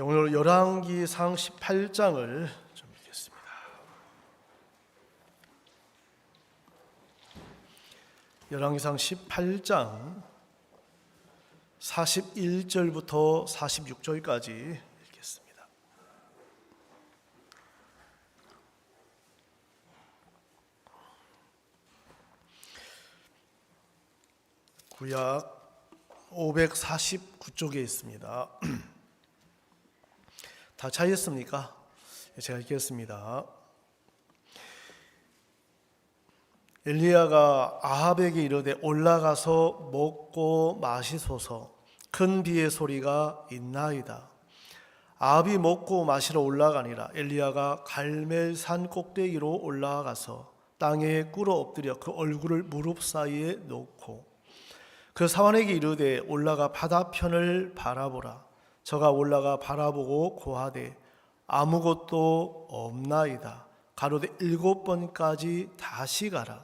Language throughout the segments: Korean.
오늘 열왕기상 18장을 좀 읽겠습니다. 열왕기상 18장 41절부터 46절까지 읽겠습니다. 구약 549쪽에 있습니다. 다 찾았습니까? 제가 읽겠습니다. 엘리야가 아합에게 이르되 올라가서 먹고 마시소서. 큰 비의 소리가 있나이다. 아합이 먹고 마시러 올라가니라. 엘리야가 갈멜산 꼭대기로 올라가서 땅에 꿇어 엎드려 그 얼굴을 무릎 사이에 놓고 그 사환에게 이르되 올라가 바다편을 바라보라. 저가 올라가 바라보고 고하되 아무것도 없나이다. 가로되 7번까지 다시 가라.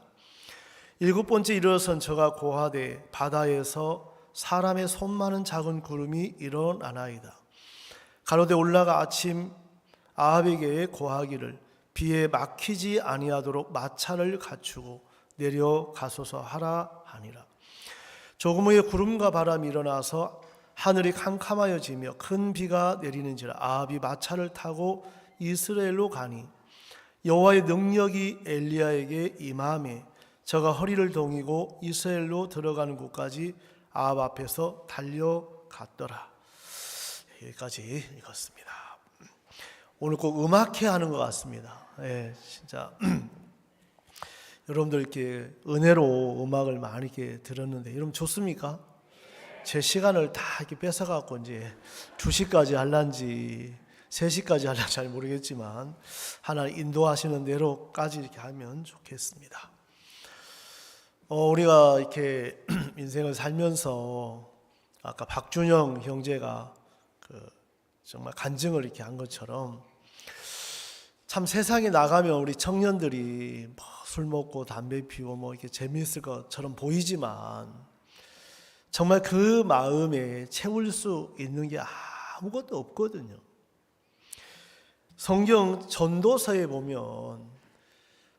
7번째 이르러선 저가 고하되 바다에서 사람의 손만한 작은 구름이 일어나나이다. 가로되 올라가 아침 아합에게 고하기를 비에 막히지 아니하도록 마차를 갖추고 내려가소서 하라 하니라. 조금 후에 구름과 바람이 일어나서 하늘이 캄캄하여지며 큰 비가 내리는지라. 아합이 마차를 타고 이스라엘로 가니 여호와의 능력이 엘리야에게 임하매 저가 허리를 동이고 이스라엘로 들어가는 곳까지 아합 앞에서 달려갔더라. 여기까지 읽었습니다. 오늘 꼭 음악회 하는 것 같습니다. 진짜 여러분들 이렇게 은혜로 음악을 많이 이렇게 들었는데 여러분 좋습니까? 제 시간을 다 이렇게 뺏어갖고 이제 2시까지 할란지 3시까지 할란지 잘 모르겠지만 하나님 인도하시는 대로까지 이렇게 하면 좋겠습니다. 우리가 이렇게 인생을 살면서 아까 박준영 형제가 정말 간증을 이렇게 한 것처럼 참 세상에 나가면 우리 청년들이 술 먹고 담배 피우고 이렇게 재미있을 것처럼 보이지만 정말 그 마음에 채울 수 있는 게 아무것도 없거든요. 성경 전도서에 보면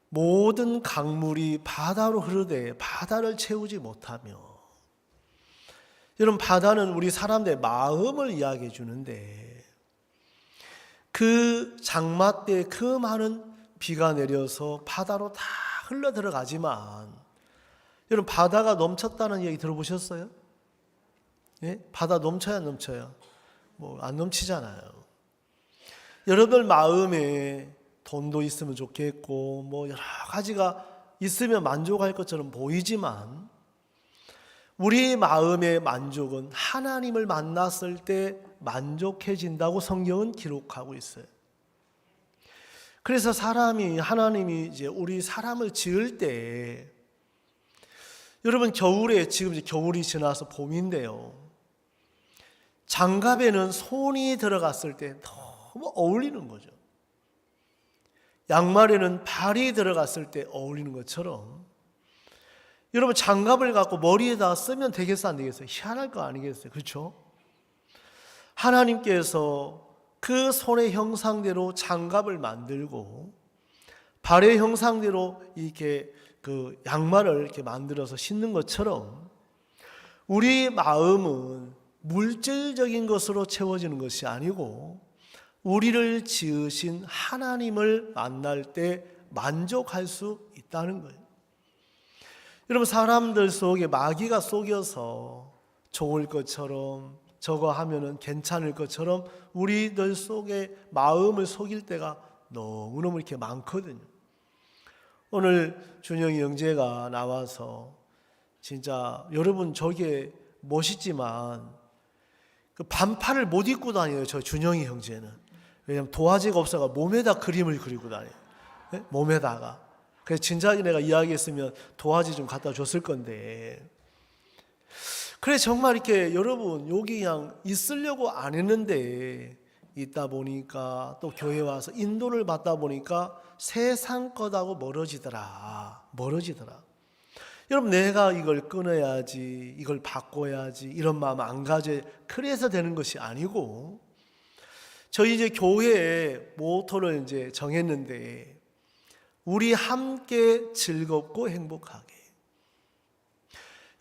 모든 강물이 바다로 흐르되 바다를 채우지 못하며, 여러분 바다는 우리 사람들의 마음을 이야기해 주는데 그 장마 때 그 많은 비가 내려서 바다로 다 흘러 들어가지만 여러분 바다가 넘쳤다는 얘기 들어보셨어요? 예? 바다 넘쳐야 안 넘쳐요? 안 넘치잖아요. 여러분 마음에 돈도 있으면 좋겠고 여러 가지가 있으면 만족할 것처럼 보이지만 우리 마음의 만족은 하나님을 만났을 때 만족해진다고 성경은 기록하고 있어요. 그래서 하나님이 이제 우리 사람을 지을 때, 여러분 겨울에 지금 이제 겨울이 지나서 봄인데요. 장갑에는 손이 들어갔을 때 너무 어울리는 거죠. 양말에는 발이 들어갔을 때 어울리는 것처럼 여러분 장갑을 갖고 머리에다 쓰면 되겠어 안 되겠어요? 희한할 거 아니겠어요? 그렇죠? 하나님께서 그 손의 형상대로 장갑을 만들고 발의 형상대로 이렇게 그 양말을 이렇게 만들어서 신는 것처럼 우리 마음은 물질적인 것으로 채워지는 것이 아니고 우리를 지으신 하나님을 만날 때 만족할 수 있다는 거예요. 여러분 사람들 속에 마귀가 속여서 좋을 것처럼 저거 하면은 괜찮을 것처럼 우리들 속에 마음을 속일 때가 너무너무 이렇게 많거든요. 오늘 준영이 형제가 나와서 진짜 여러분 저게 멋있지만 그 반팔을 못 입고 다녀요. 저 준영이 형제는. 왜냐하면 도화지가 없어가 몸에다 그림을 그리고 다녀요. 네? 몸에다가. 그래서 진작에 내가 이야기했으면 도화지 좀 갖다 줬을 건데. 그래 정말 이렇게 여러분 여기 그냥 있으려고 안 했는데 있다 보니까 또 교회 와서 인도를 받다 보니까 세상 것하고 멀어지더라. 여러분 내가 이걸 끊어야지, 이걸 바꿔야지 이런 마음 안 가져. 그래서 되는 것이 아니고 저희 이제 교회의 모토를 이제 정했는데, 우리 함께 즐겁고 행복하게.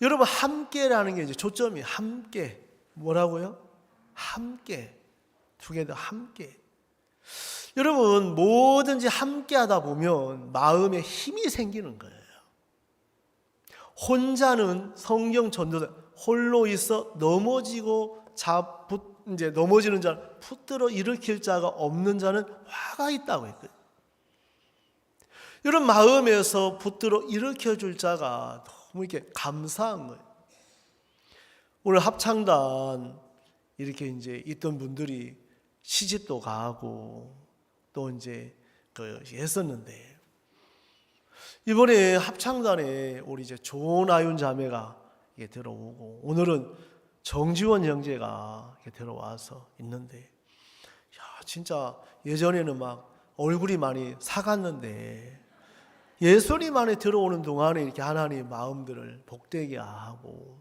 여러분, 함께라는 게 이제 초점이 함께. 뭐라고요? 함께. 두 개 다 함께. 여러분, 뭐든지 함께 하다 보면 마음에 힘이 생기는 거예요. 혼자는 성경 전도자, 홀로 있어 넘어지고 이제 넘어지는 자는 붙들어 일으킬 자가 없는 자는 화가 있다고 했거든요. 이런 마음에서 붙들어 일으켜 줄 자가 너무 이렇게 감사한 거예요. 오늘 합창단 이렇게 이제 있던 분들이 시집도 가고 또 이제 했었는데, 이번에 합창단에 우리 이제 조나윤 자매가 들어오고, 오늘은 정지원 형제가 들어와서 있는데, 야, 진짜 예전에는 막 얼굴이 많이 사갔는데 예수님 안에 들어오는 동안에 이렇게 하나님 마음들을 복되게 하고,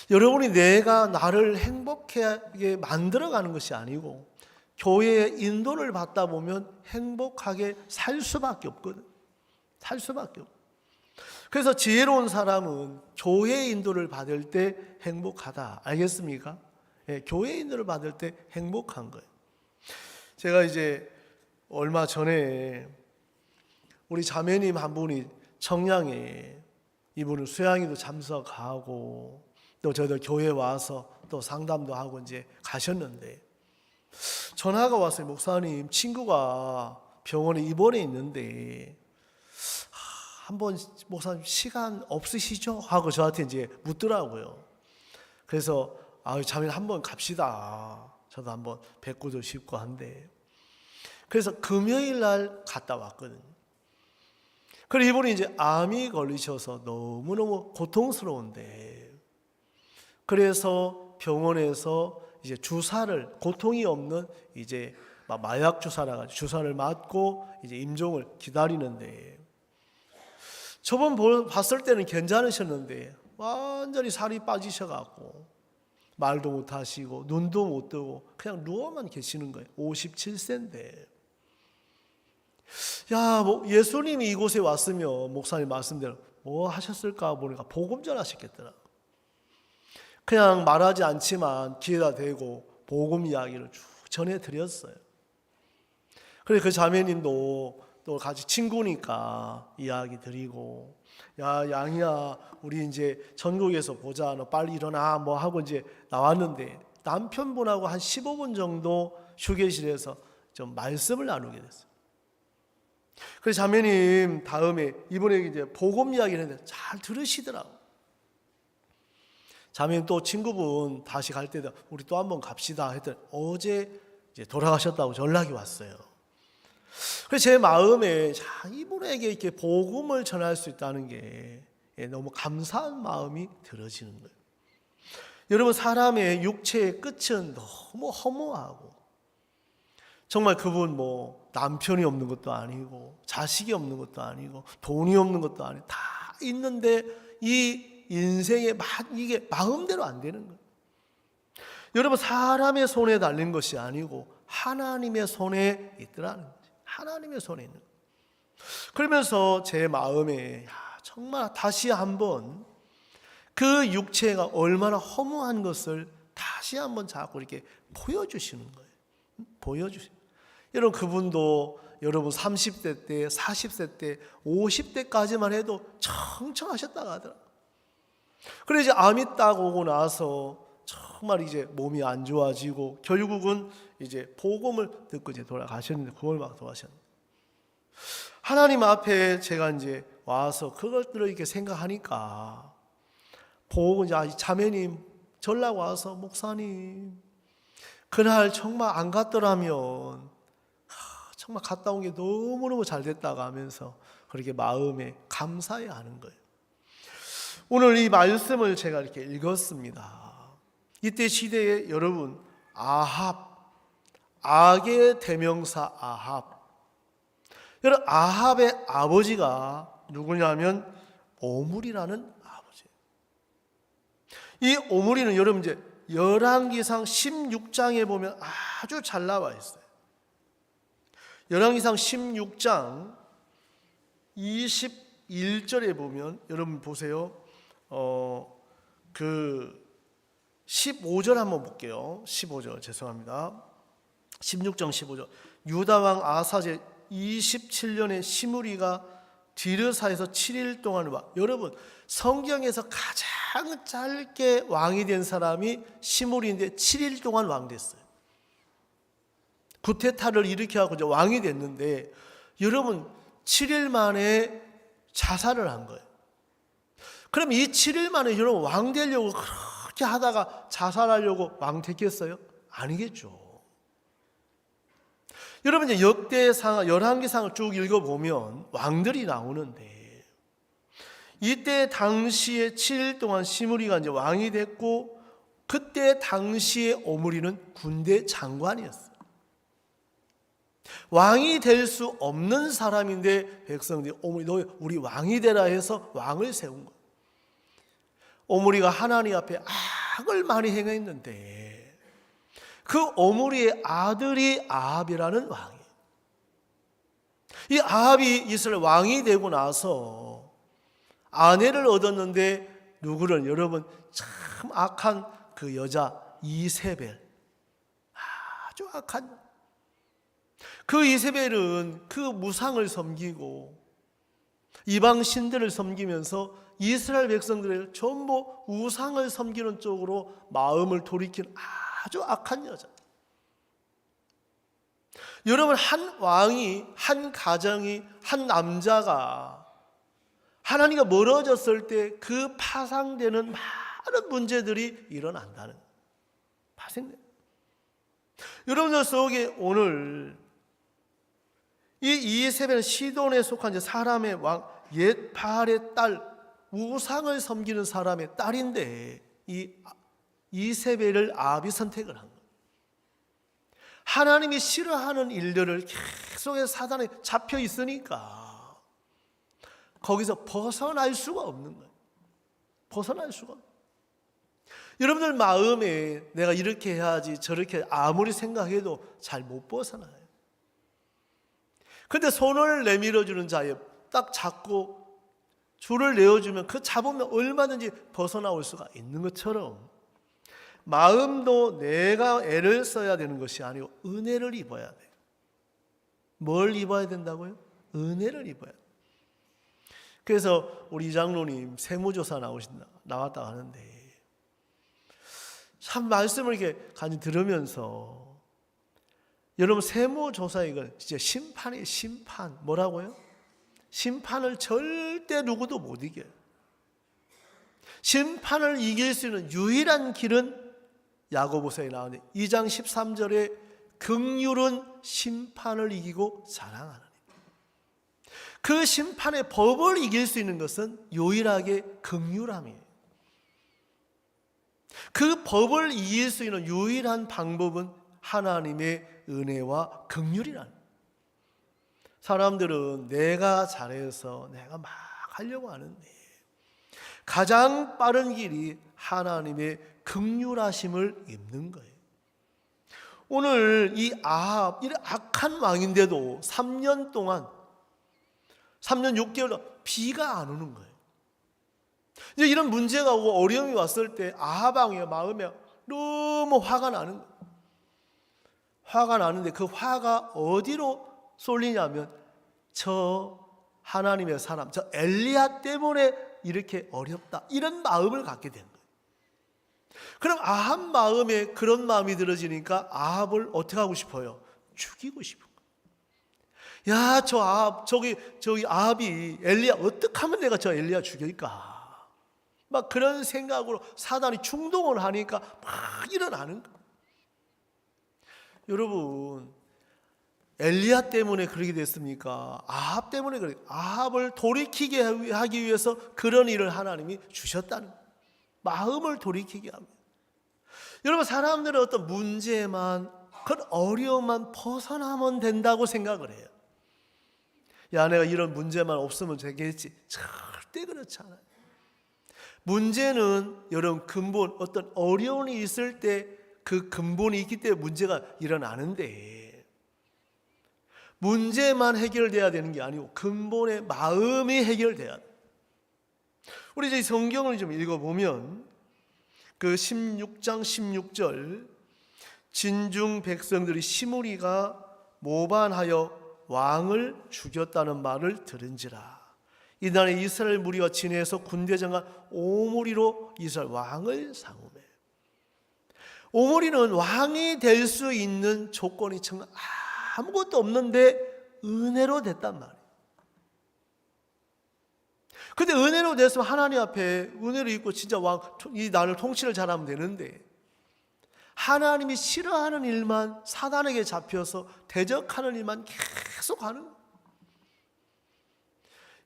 여러분이 내가 나를 행복하게 만들어가는 것이 아니고 교회의 인도를 받다 보면 행복하게 살 수밖에 없거든. 살 수밖에 없고. 그래서 지혜로운 사람은 교회 인도를 받을 때 행복하다. 알겠습니까? 예, 교회 인도를 받을 때 행복한 거예요. 제가 이제 얼마 전에 우리 자매님 한 분이 청량에, 이분은 수양이도 참석하고 또 저희들 교회 와서 또 상담도 하고 이제 가셨는데, 전화가 왔어요. 목사님, 친구가 병원에 입원해 있는데 한번 목사님 시간 없으시죠? 하고 저한테 이제 묻더라고요. 그래서 자매님 한번 갑시다. 저도 한번 뵙고도 싶고 한데, 그래서 금요일 날 갔다 왔거든요. 그리고 이분이 이제 암이 걸리셔서 너무너무 고통스러운데, 그래서 병원에서 이제 주사를, 고통이 없는 이제 마약 주사라 가지고 주사를 맞고 이제 임종을 기다리는데, 저번 봤을 때는 괜찮으셨는데 완전히 살이 빠지셔갖고 말도 못 하시고 눈도 못 뜨고 그냥 누워만 계시는 거예요. 57세인데. 야, 뭐 예수님이 이곳에 왔으면 목사님 말씀대로 뭐 하셨을까 보니까 복음 전하셨겠더라. 그냥 말하지 않지만 귀에다 대고 복음 이야기를 쭉 전해드렸어요. 그래서 그 자매님도 또 같이 친구니까 이야기 드리고, 야, 양이야, 우리 이제 전국에서 보자, 너 빨리 일어나, 뭐 하고 이제 나왔는데, 남편분하고 한 15분 정도 휴게실에서 좀 말씀을 나누게 됐어요. 그래서 자매님 다음에 이번에 이제 복음 이야기를 했는데 잘 들으시더라고. 자매님 또 친구분 다시 갈 때도 우리 또 한번 갑시다 했더니 어제 이제 돌아가셨다고 연락이 왔어요. 그래서 제 마음에 이분에게 이렇게 복음을 전할 수 있다는 게 너무 감사한 마음이 들어지는 거예요. 여러분, 사람의 육체의 끝은 너무 허무하고, 정말 그분 뭐 남편이 없는 것도 아니고 자식이 없는 것도 아니고 돈이 없는 것도 아니고 다 있는데 이 인생의 이게 마음대로 안 되는 거예요. 여러분, 사람의 손에 달린 것이 아니고 하나님의 손에 있더라는 거예요. 하나님의 손에 있는 거예요. 그러면서 제 마음에 정말 다시 한번 그 육체가 얼마나 허무한 것을 다시 한번 자꾸 이렇게 보여주시는 거예요. 보여주시는 거예요. 여러분, 그분도 여러분 30대 때, 40세 때, 50대까지만 해도 청청하셨다고 하더라고요. 그래서 이제 암이 딱 오고 나서 정말 이제 몸이 안 좋아지고 결국은 이제 복음을 듣고 이제 돌아가셨는데, 9월 막 돌아가셨는데, 하나님 앞에 제가 이제 와서 그것들을 이렇게 생각하니까 보고 이제 자매님 전락 와서 목사님 그날 정말 안 갔더라면 정말 갔다 온 게 너무너무 잘 됐다고 하면서 그렇게 마음에 감사해하는 거예요. 오늘 이 말씀을 제가 이렇게 읽었습니다. 이때 시대에 여러분, 악의 대명사 아합. 여러분, 아합의 아버지가 누구냐면 오므리라는 아버지. 이 오므리는 여러분 이제 열왕기상 16장에 보면 아주 잘 나와 있어요. 열왕기상 16장 21절에 보면 여러분 보세요. 그 15절 한번 볼게요. 15절 죄송합니다. 16장 15절. 유다 왕 아사제 27년에 시므리가 디르사에서 7일 동안 와. 여러분 성경에서 가장 짧게 왕이 된 사람이 시므리인데 7일 동안 왕 됐어요. 구테타를 일으켜서 이제 왕이 됐는데 여러분 7일 만에 자살을 한 거예요. 그럼 이 7일 만에 여러분 왕 되려고 그렇게 하다가 자살하려고 왕 됐겠어요? 아니겠죠. 여러분 이제 역대상, 열왕기상을 쭉 읽어보면 왕들이 나오는데 이때 당시에 7일 동안 시므리가 이제 왕이 됐고 그때 당시에 오므리는 군대 장관이었어요. 왕이 될 수 없는 사람인데 백성들이 오므리 너 우리 왕이 되라 해서 왕을 세운 거예요. 오므리가 하나님 앞에 악을 많이 행했는데 그 오므리의 아들이 아합이라는 왕이에요. 이 아합이 이스라엘 왕이 되고 나서 아내를 얻었는데 누구를 여러분 참 악한 그 여자 이세벨 아주 악한 그 이세벨은 그 무상을 섬기고 이방 신들을 섬기면서 이스라엘 백성들을 전부 우상을 섬기는 쪽으로 마음을 돌이킨 아주 악한 여자. 여러분 한 왕이 한 가정이 한 남자가 하나님과 멀어졌을 때 그 파상되는 많은 문제들이 일어난다는 파생돼요. 여러분들 속에 오늘 이 이세벨은 시돈에 속한 사람의 왕 옛바알의 딸 우상을 섬기는 사람의 딸인데 이 이세벨을 아합이 선택을 한 거예요. 하나님이 싫어하는 일들을 계속해서 사단에 잡혀 있으니까 거기서 벗어날 수가 없는 거예요. 벗어날 수가 없어요. 여러분들 마음에 내가 이렇게 해야지 저렇게 아무리 생각해도 잘 못 벗어나요. 근데 손을 내밀어주는 자에 딱 잡고 줄을 내어주면 그 잡으면 얼마든지 벗어나올 수가 있는 것처럼 마음도 내가 애를 써야 되는 것이 아니고 은혜를 입어야 돼요. 뭘 입어야 된다고요? 은혜를 입어야 돼요. 그래서 우리 이장로님 세무조사 나왔다 하는데 참 말씀을 이렇게 간이 들으면서 여러분 세무조사 이건 진짜 심판이에요. 심판. 뭐라고요? 심판을 절대 누구도 못 이겨요. 심판을 이길 수 있는 유일한 길은 야고보서에 나오는 2장 13절에 긍휼은 심판을 이기고 자랑하느니. 그 심판의 법을 이길 수 있는 것은 유일하게 긍휼함이에요. 그 법을 이길 수 있는 유일한 방법은 하나님의 은혜와 긍휼이라는 거예요. 사람들은 내가 잘해서 내가 막 하려고 하는데 가장 빠른 길이 하나님의 긍휼하심을 입는 거예요. 오늘 이 아합, 이 악한 왕인데도 3년 동안 3년 6개월 비가 안 오는 거예요. 이제 이런 문제가 오고 어려움이 왔을 때 아합 왕의 마음에 너무 화가 나는 거예요. 화가 나는데 그 화가 어디로 쏠리냐면 저 하나님의 사람, 저 엘리야 때문에 이렇게 어렵다 이런 마음을 갖게 된 거예요. 그럼 아합 마음에 그런 마음이 들어지니까 아합을 어떻게 하고 싶어요? 죽이고 싶은 거예요. 야, 저 아합, 저기 아합이 엘리야 어떻게 하면 내가 저 엘리야 죽일까? 막 그런 생각으로 사단이 충동을 하니까 막 일어나는 거예요. 여러분 엘리야 때문에 그러게 됐습니까? 아합 때문에 그래. 아합을 돌이키게 하기 위해서 그런 일을 하나님이 주셨다는 거예요. 마음을 돌이키게 합니다. 여러분 사람들은 어떤 문제만 그런 어려움만 벗어나면 된다고 생각을 해요. 야 내가 이런 문제만 없으면 되겠지. 절대 그렇지 않아요. 문제는 여러분 근본, 어떤 어려움이 있을 때 그 근본이 있기 때문에 문제가 일어나는데, 문제만 해결돼야 되는 게 아니고 근본의 마음이 해결돼야 돼. 우리 이제 성경을 좀 읽어보면 그 16장 16절, 진중 백성들이 시므리가 모반하여 왕을 죽였다는 말을 들은지라. 이날에 이스라엘 무리가 진해서 군대장관 오므리로 이스라엘 왕을 상음해. 오므리는 왕이 될 수 있는 조건이 정말 아무것도 없는데 은혜로 됐단 말이에요. 근데 은혜로 됐으면 하나님 앞에 은혜로 있고 진짜 이 나라를 통치를 잘하면 되는데, 하나님이 싫어하는 일만, 사단에게 잡혀서 대적하는 일만 계속 하는 거예요.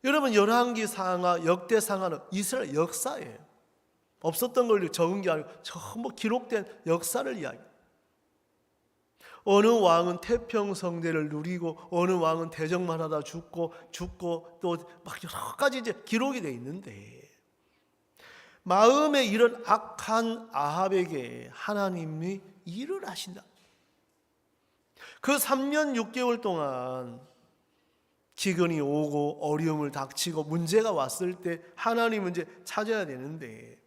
여러분, 열왕기상하, 역대상하는 이스라엘 역사예요. 없었던 걸 적은 게 아니고 전부 기록된 역사를 이야기해요. 어느 왕은 태평성대를 누리고 어느 왕은 대적만 하다 죽고 또 막 여러 가지 이제 기록이 돼 있는데, 마음에 이런 악한 아합에게 하나님이 일을 하신다. 그 3년 6개월 동안 기근이 오고 어려움을 닥치고 문제가 왔을 때 하나님은 이제 찾아야 되는데,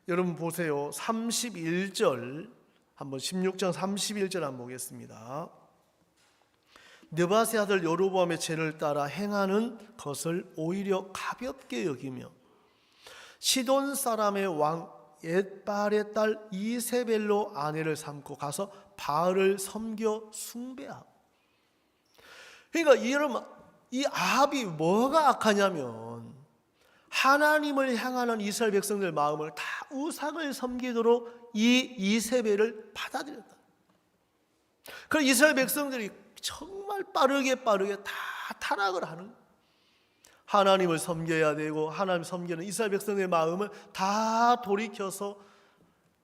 여러분 보세요. 31절 한번 16장 31절 한번 보겠습니다. 느바세 아들 여로보암의 죄를 따라 행하는 것을 오히려 가볍게 여기며 시돈 사람의 왕 엣발의 딸 이세벨로 아내를 삼고 가서 바알을 섬겨 숭배하고. 그러니까 여러분, 이 아합이 뭐가 악하냐면 하나님을 향하는 이스라엘 백성들 마음을 다 우상을 섬기도록 이 이세벨을 받아들였다. 그럼 이스라엘 백성들이 정말 빠르게 다 타락을 하는 거예요. 하나님을 섬겨야 되고 하나님 섬기는 이스라엘 백성들의 마음을 다 돌이켜서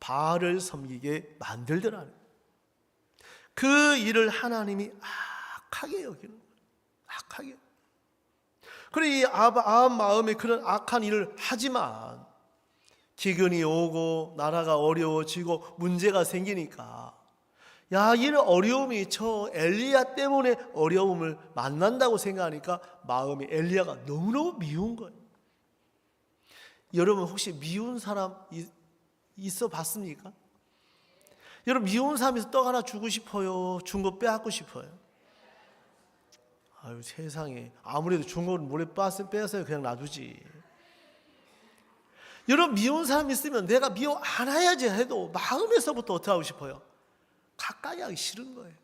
바알을 섬기게 만들더라는 거예요. 그 일을 하나님이 악하게 여기는 거예요. 악하게. 그래, 이 아합 마음에 그런 악한 일을 하지만 기근이 오고 나라가 어려워지고 문제가 생기니까, 야, 이런 어려움이 저 엘리야 때문에 어려움을 만난다고 생각하니까 마음이 엘리야가 너무너무 미운 거예요. 여러분 혹시 미운 사람 있어 봤습니까? 여러분 미운 사람에서 떡 하나 주고 싶어요? 준 거 빼앗고 싶어요? 아유, 세상에, 아무래도 준 거는 몰래 빼앗어요. 그냥 놔두지. 여러분 미운 사람 있으면 내가 미워 안 해야지 해도 마음에서부터 어떻게 하고 싶어요? 가까이 하기 싫은 거예요.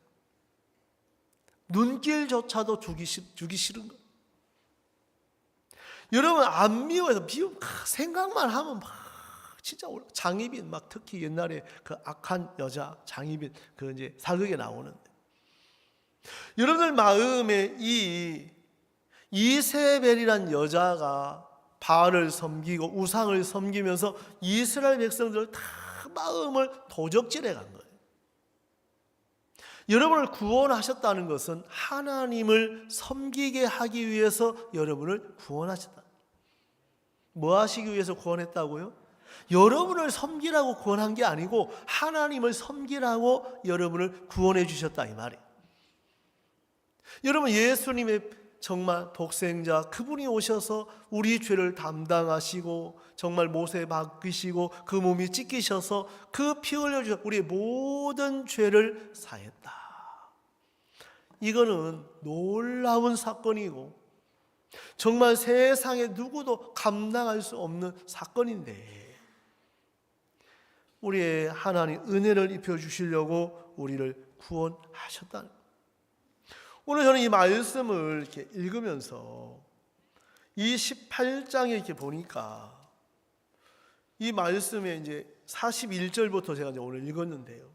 눈길조차도 주기 싫은 거예요. 여러분 안 미워해서 생각만 하면 막 진짜 장희빈, 막 특히 옛날에 그 악한 여자 장희빈 그 이제 사극에 나오는데, 여러분들 마음에 이 이세벨이란 여자가 바알을 섬기고 우상을 섬기면서 이스라엘 백성들을 다 마음을 도적질해 간 거예요. 여러분을 구원하셨다는 것은 하나님을 섬기게 하기 위해서 여러분을 구원하셨다. 뭐 하시기 위해서 구원했다고요? 여러분을 섬기라고 구원한 게 아니고 하나님을 섬기라고 여러분을 구원해 주셨다, 이 말이에요. 여러분, 예수님의 정말 독생자, 그분이 오셔서 우리 죄를 담당하시고 정말 못에 박히시고 그 몸이 찢기셔서 그 피 흘려주셔서 우리의 모든 죄를 사했다. 이거는 놀라운 사건이고 정말 세상에 누구도 감당할 수 없는 사건인데, 우리의 하나님 은혜를 입혀주시려고 우리를 구원하셨다는 거예요. 오늘 저는 이 말씀을 이렇게 읽으면서 이 18장에 이렇게 보니까 이 말씀에 이제 41절부터 제가 이제 오늘 읽었는데요.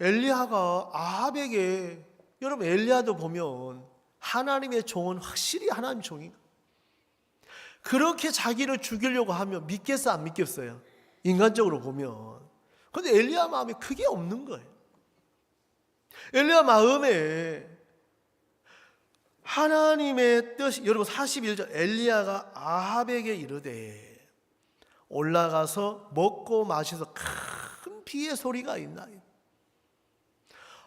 엘리야가 아합에게, 여러분 엘리야도 보면 하나님의 종은 확실히 하나님의 종인가? 그렇게 자기를 죽이려고 하면 믿겠어 안 믿겠어요? 인간적으로 보면. 그런데 엘리야 마음에 그게 없는 거예요. 엘리야 마음에 하나님의 뜻이, 여러분 41절, 엘리야가 아합에게 이르되, 올라가서 먹고 마셔서 큰 비의 소리가 있나요?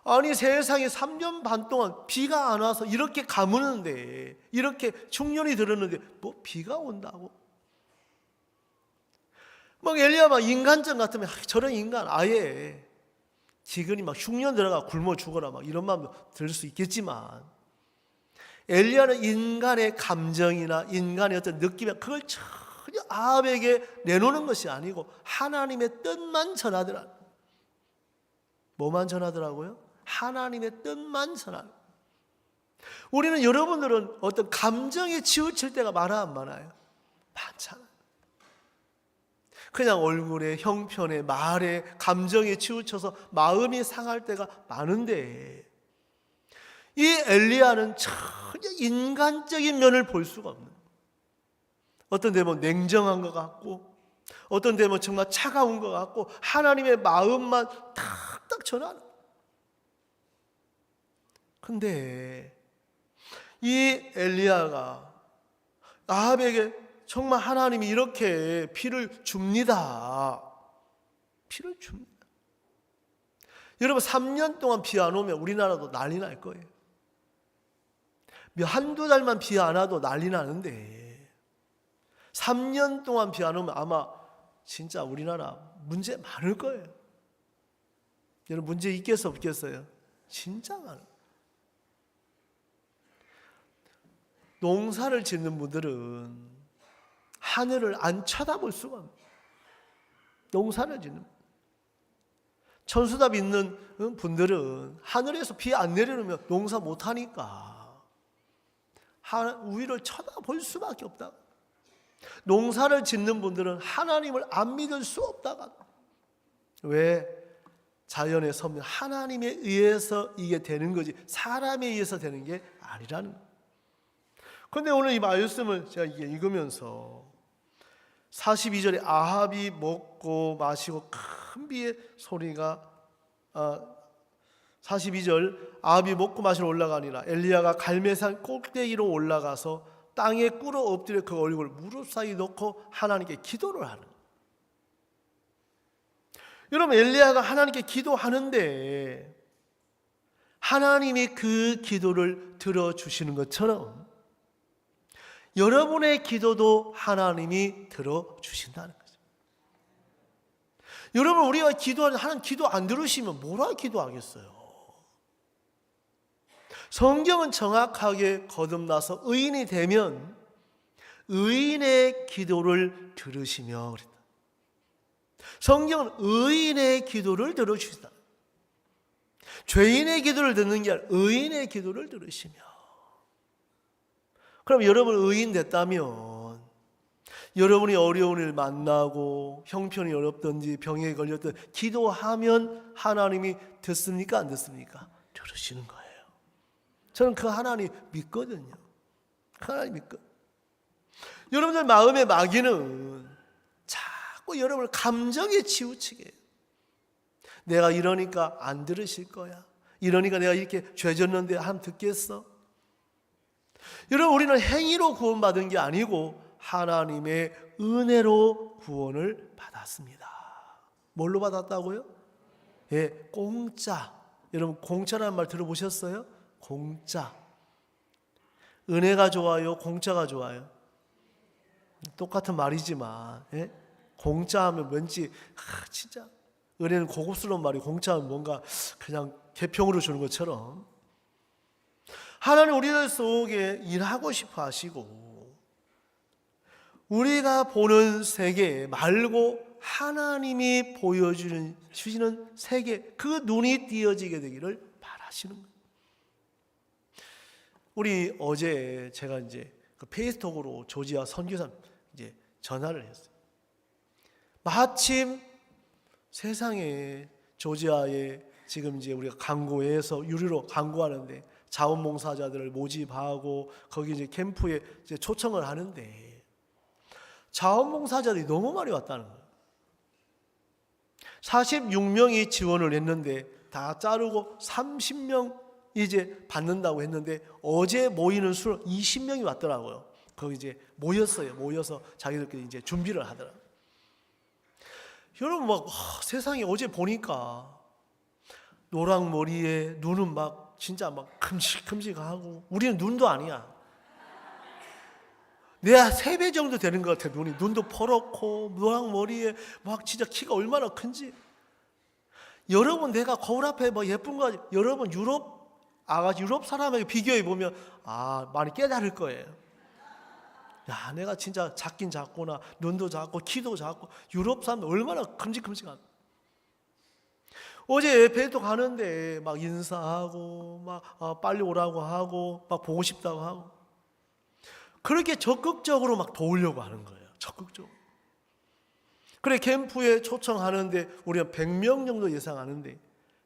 아니 세상에 3년 반 동안 비가 안 와서 이렇게 가무는데, 이렇게 충년이 들었는데 뭐 비가 온다고? 막 엘리야 막 인간적 같으면 저런 인간 아예 기근이 막 흉년 들어가 굶어 죽어라 막 이런 마음도 들 수 있겠지만, 엘리야는 인간의 감정이나 인간의 어떤 느낌이 그걸 전혀 아합에게 내놓는 것이 아니고 하나님의 뜻만 전하더라. 뭐만 전하더라고요? 하나님의 뜻만 전하는. 우리는, 여러분들은 어떤 감정에 치우칠 때가 많아 안 많아요? 많잖아요. 그냥 얼굴에, 형편에, 말에, 감정에 치우쳐서 마음이 상할 때가 많은데, 이 엘리야는 전혀 인간적인 면을 볼 수가 없는, 어떤 데면 냉정한 것 같고 어떤 데면 정말 차가운 것 같고 하나님의 마음만 탁탁 전하는. 근데 이 엘리야가 아합에게 정말 하나님이 이렇게 비를 줍니다. 비를 줍니다. 여러분 3년 동안 비 안 오면 우리나라도 난리 날 거예요. 한두 달만 비 안 와도 난리 나는데 3년 동안 비 안 오면 아마 진짜 우리나라 문제 많을 거예요. 여러분 문제 있겠어 없겠어요? 진짜 많아요. 농사를 짓는 분들은 하늘을 안 쳐다볼 수가 없어요. 농사를 짓는 분. 천수답 있는 분들은 하늘에서 비 안 내려오면 농사 못하니까 위를 쳐다볼 수밖에 없다. 농사를 짓는 분들은 하나님을 안 믿을 수 없다가. 왜? 자연의 섭리, 하나님에 의해서 이게 되는 거지 사람에 의해서 되는 게 아니라는 거예요. 그런데 오늘 이 말씀을 제가 읽으면서 42절에 아합이 먹고 마시고 큰 비의 소리가 42절 아합이 먹고 마시러 올라가니라 엘리야가 갈멜산 꼭대기로 올라가서 땅에 꿇어 엎드려 그 얼굴을 무릎 사이 놓고 하나님께 기도를 하는. 여러분 엘리야가 하나님께 기도하는데 하나님이 그 기도를 들어주시는 것처럼 여러분의 기도도 하나님이 들어주신다는 거죠. 여러분 우리가 기도하는 하나님 기도 안 들으시면 뭐라 기도하겠어요? 성경은 정확하게 거듭나서 의인이 되면 의인의 기도를 들으시며 그랬다. 성경은 의인의 기도를 들어주시다. 죄인의 기도를 듣는 게 아니라 의인의 기도를 들으시며. 그럼 여러분 의인 됐다면 여러분이 어려운 일 만나고 형편이 어렵든지 병에 걸렸든 기도하면 하나님이 듣습니까? 안 듣습니까? 들으시는 거예요. 저는 그 하나님 믿거든요. 하나님 믿거든요. 여러분들 마음의 마귀는 자꾸 여러분을 감정에 치우치게 해요. 내가 이러니까 안 들으실 거야. 이러니까 내가 이렇게 죄졌는데 하면 듣겠어? 여러분 우리는 행위로 구원받은 게 아니고 하나님의 은혜로 구원을 받았습니다. 뭘로 받았다고요? 예, 공짜. 여러분 공짜라는 말 들어보셨어요? 공짜. 은혜가 좋아요? 공짜가 좋아요? 똑같은 말이지만 예? 공짜 하면 왠지 진짜 은혜는 고급스러운 말이 공짜하면 뭔가 그냥 개평으로 주는 것처럼 하나님 우리들 속에 일하고 싶어 하시고 우리가 보는 세계 말고 하나님이 보여주시는 세계 그 눈이 띄어지게 되기를 바라시는 거예요. 우리 어제 제가 이제 그 페이스톡으로 조지아 선교사 이제 전화를 했어요. 마침 세상에 조지아에 지금 이제 우리가 강구에서 유리로 강구하는데 자원봉사자들을 모집하고 거기 이제 캠프에 이제 초청을 하는데 자원봉사자들이 너무 많이 왔다는 거예요. 46명이 지원을 했는데 다 자르고 30명 이제 받는다고 했는데 어제 모이는 수 20명이 왔더라고요. 거기 이제 모였어요. 모여서 자기들끼리 이제 준비를 하더라고요. 여러분 막 세상에 어제 보니까 노랑머리에 눈은 막 진짜 막 큼직큼직하고, 우리는 눈도 아니야. 내가 3배 정도 되는 것 같아. 눈도 퍼렇고 노랑머리에 막 진짜 키가 얼마나 큰지. 여러분 내가 거울 앞에 뭐 예쁜 거, 여러분 유럽 사람에게 비교해 보면 많이 깨달을 거예요. 야, 내가 진짜 작긴 작구나. 눈도 작고 키도 작고. 유럽 사람들 얼마나 큼직큼직한. 어제 에펠탑 가는데 막 인사하고 막 빨리 오라고 하고 막 보고 싶다고 하고, 그렇게 적극적으로 막 도우려고 하는 거예요. 적극적으로. 그래, 캠프에 초청하는데 우리가 100명 정도 예상하는데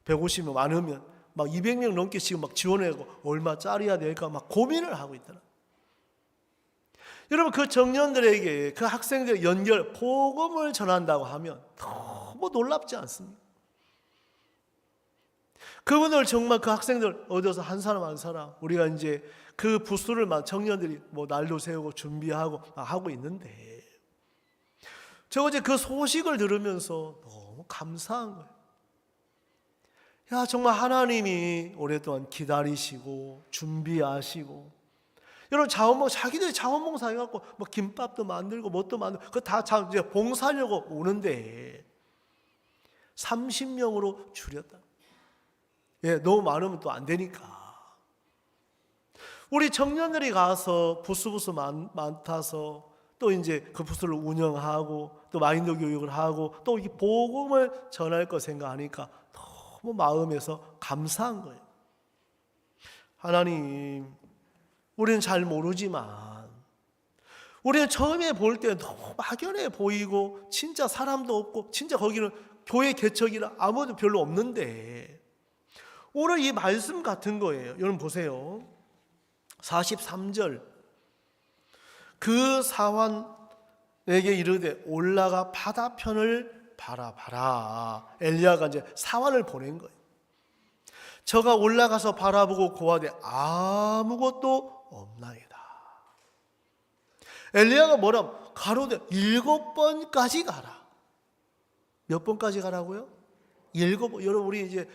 150명 많으면 막 200명 넘게 지금 막 지원하고 얼마 짜리야 될까 막 고민을 하고 있더라. 여러분, 그 청년들에게 그 학생들 연결 복음을 전한다고 하면 너무 놀랍지 않습니까? 그분들 정말 그 학생들 얻어서 한 사람 한 사람 우리가 이제 그 부스를 청년들이 뭐 날도 세우고 준비하고 하고 있는데, 저 어제 그 소식을 들으면서 너무 감사한 거예요. 야, 정말 하나님이 오랫동안 기다리시고 준비하시고, 여러분 자기들이 자원봉사 해갖고 뭐 김밥도 만들고 뭣도 만들고 그거 다 이제 봉사하려고 오는데 30명으로 줄였다. 예, 너무 많으면 또 안 되니까. 우리 청년들이 가서 부스 맡아서 또 이제 그 부스를 운영하고 또 마인드 교육을 하고 또 이 복음을 전할 거 생각하니까 너무 마음에서 감사한 거예요. 하나님, 우리는 잘 모르지만, 우리는 처음에 볼 때 너무 막연해 보이고 진짜 사람도 없고 진짜 거기는 교회 개척이라 아무도 별로 없는데, 오늘 이 말씀 같은 거예요. 여러분 보세요. 43절, 그 사환에게 이르되 올라가 바다편을 바라봐라. 엘리야가 이제 사환을 보낸 거예요. 저가 올라가서 바라보고 고하되 아무것도 없나이다. 엘리야가 뭐라? 가로되 7번까지 가라. 몇 번까지 가라고요? 7번. 여러분, 우리 이제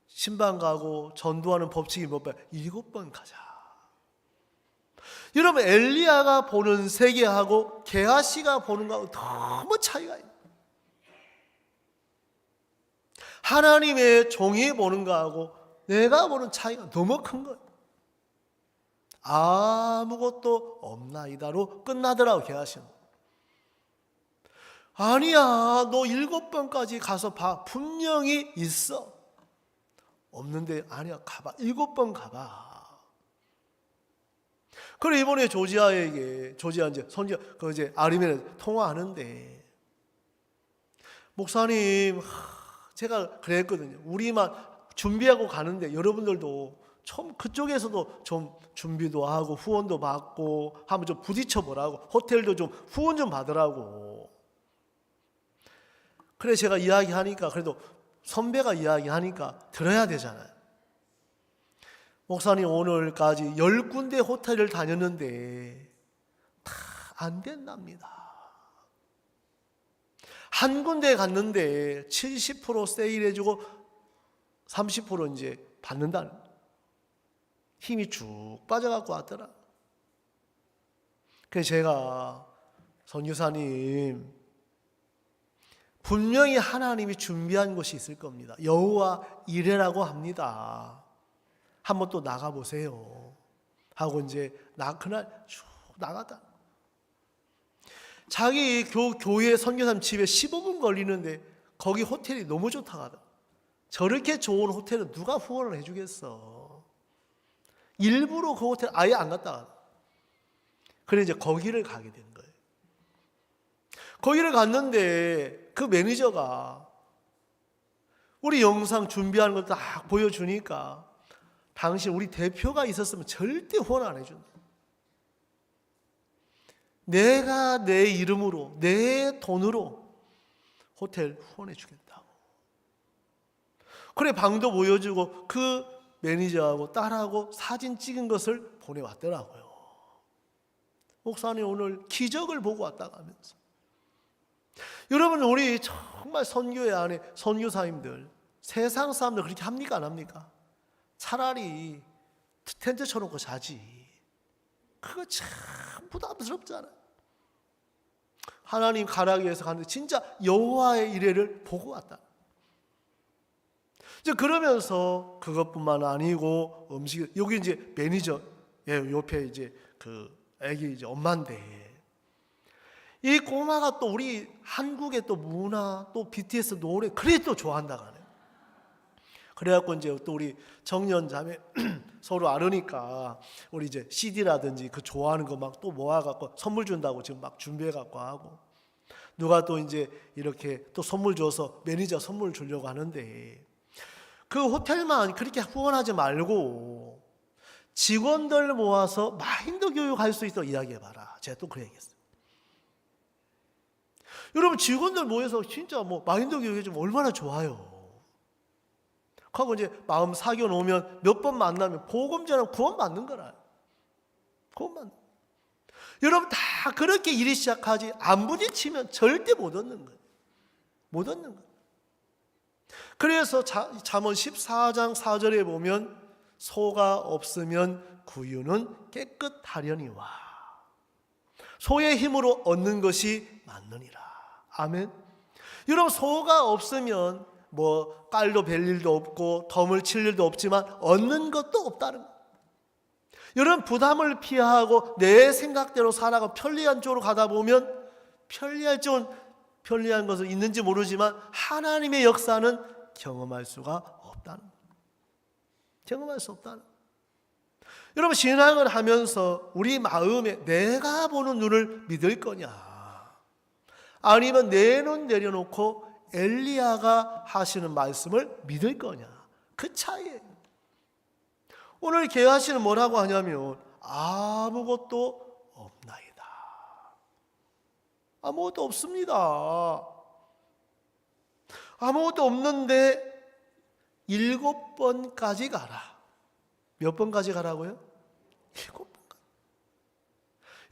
신방 가고 전도하는 법칙이 몇 번? 7번 가자. 여러분, 엘리야가 보는 세계하고 게하시가 보는 거하고 너무 차이가 있어요. 하나님의 종이 보는 거하고 내가 보는 차이가 너무 큰 거예요. 아무것도 없나이다로 끝나더라고, 게하시는. 아니야, 너 7번까지 가서 봐. 분명히 있어. 없는데, 아니야, 가봐. 7번 가봐. 그래, 이번에 조지아 이제 이제 아르메니아 통화하는데, 목사님, 제가 그랬거든요. 우리만 준비하고 가는데 여러분들도 좀 그쪽에서도 좀 준비도 하고 후원도 받고 한번 좀 부딪혀 보라고, 호텔도 좀 후원 좀 받으라고. 그래, 제가 이야기하니까, 그래도 선배가 이야기하니까 들어야 되잖아요. 목사님, 오늘까지 10군데 호텔을 다녔는데 다 안 된답니다. 한 군데 갔는데 70% 세일해주고 30% 이제 받는다는, 힘이 쭉 빠져갖고 왔더라. 그래서 제가, 선교사님, 분명히 하나님이 준비한 곳이 있을 겁니다. 여호와 이레라고 합니다. 한번 또 나가보세요 하고 이제 그날 쭉 나갔다. 자기 교회 선교사님 집에 15분 걸리는데 거기 호텔이 너무 좋다고 하더라. 저렇게 좋은 호텔은 누가 후원을 해주겠어. 일부러 그 호텔 아예 안 갔다 가. 그래, 이제 거기를 가게 된 거예요. 거기를 갔는데 그 매니저가 우리 영상 준비하는 걸 딱 보여주니까, 당신 우리 대표가 있었으면 절대 후원 안 해준다. 내가 내 이름으로, 내 돈으로 호텔 후원해 주겠다고. 그래, 방도 보여주고 그 매니저하고 딸하고 사진 찍은 것을 보내왔더라고요. 목사님, 오늘 기적을 보고 왔다고 하면서. 여러분, 우리 정말 선교회 안에 선교사님들, 세상 사람들 그렇게 합니까, 안 합니까? 차라리 텐트 쳐놓고 자지. 그거 참 부담스럽잖아요. 하나님 가라기 위해서 가는데 진짜 여호와의 이레를 보고 왔다. 이제 그러면서 그것뿐만 아니고 음식, 여기 이제 매니저, 옆에 이제 그 애기 이제 엄마인데, 이 꼬마가 또 우리 한국의 또 문화, 또 BTS 노래 그래 또 좋아한다고 하네. 그래갖고 이제 또 우리 정년 자매 서로 알으니까 우리 이제 CD라든지 그 좋아하는 거 막 또 모아갖고 선물 준다고 지금 막 준비해갖고 하고, 누가 또 이제 이렇게 또 선물 줘서 매니저 선물 주려고 하는데, 그 호텔만 그렇게 후원하지 말고 직원들 모아서 마인드 교육할 수 있도록 이야기해봐라. 제가 또 그래 얘기했어요. 여러분, 직원들 모여서 진짜 뭐 마인드 교육해주면 얼마나 좋아요. 하고 이제 마음 사겨 놓으면 몇 번 만나면 복음 전하면 구원 받는 거라. 구원 받는. 여러분, 다 그렇게 일이 시작하지 안 부딪히면 절대 못 얻는 거예요. 못 얻는 거예요. 그래서 잠언 14장 4절에 보면 소가 없으면 구유는 깨끗하려니와 소의 힘으로 얻는 것이 맞느니라. 아멘. 여러분, 소가 없으면 뭐 깔도 벨 일도 없고 덤을 칠 일도 없지만 얻는 것도 없다는 거예요. 여러분, 부담을 피하고 내 생각대로 살아가 편리한 쪽으로 가다 보면 편리한 것은 있는지 모르지만 하나님의 역사는 경험할 수가 없다는 거예요. 경험할 수 없다는 거예요. 여러분, 신앙을 하면서 우리 마음에 내가 보는 눈을 믿을 거냐, 아니면 내 눈 내려놓고 엘리야가 하시는 말씀을 믿을 거냐, 그 차이예요. 오늘 계하시는 뭐라고 하냐면 아무것도 없나이다. 아무것도 없습니다. 아무것도 없는데 7번까지 가라. 몇 번까지 가라고요? 7번.